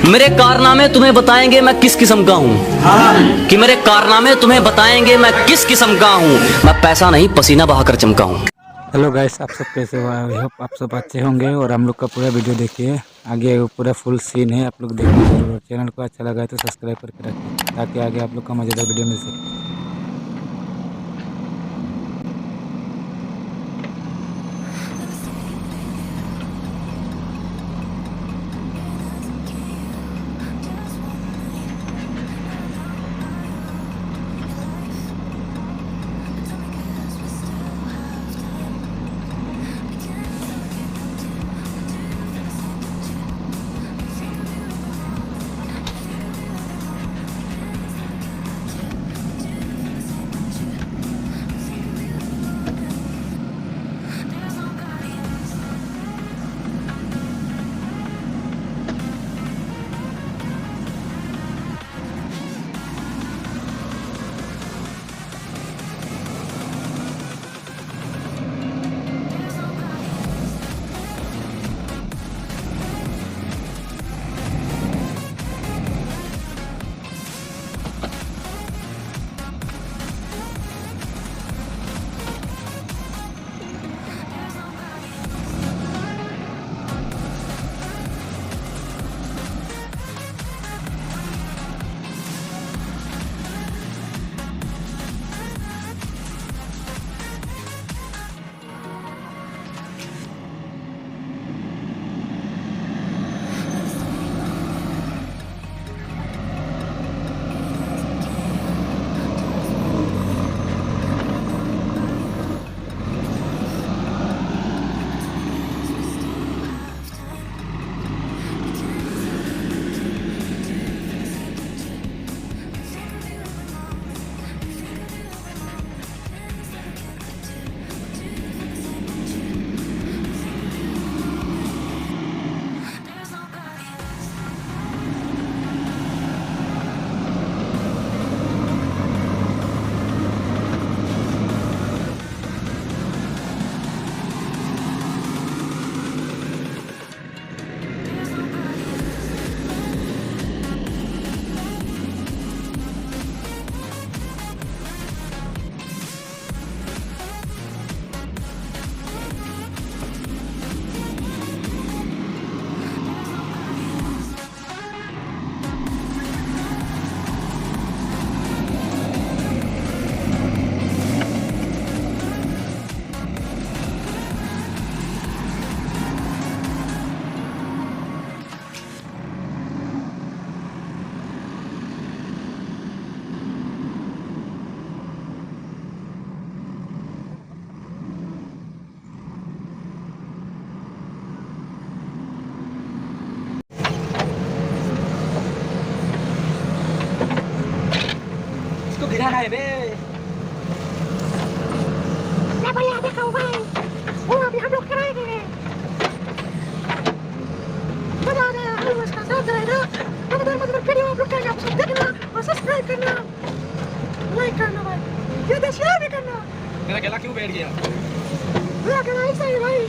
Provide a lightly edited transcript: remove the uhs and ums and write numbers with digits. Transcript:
मेरे कारनामे तुम्हें बताएंगे मैं किस किस्म का हूँ, कि मेरे कारनामे तुम्हें बताएंगे मैं किस किस्म का हूँ। मैं पैसा नहीं पसीना बहाकर चमका हूँ। हेलो गाइस, आप सब कैसे हो? आई होप आप सब अच्छे होंगे और हम लोग का पूरा वीडियो देखिए। आगे पूरा फुल सीन है, आप लोग देखिए जरूर। और चैनल को अच्छा लगा है तो सब्सक्राइब करके रखिए ताकि आगे आप लोग का मज़ेदार वीडियो मिल सके। इसको गिराना है बे। मैं भैया देखा हुआ है वो अभी हम लोग कराएंगे। मजा आ रहा है उसका साथ जाएगा। मजेदार वीडियो आप लोग के लिए आप सब देखना और सब्सक्राइब करना, लाइक करना भाई, ये शेयर भी करना। मेरा गला क्यों बैठ गया? मेरा कहना ऐसा ही भाई।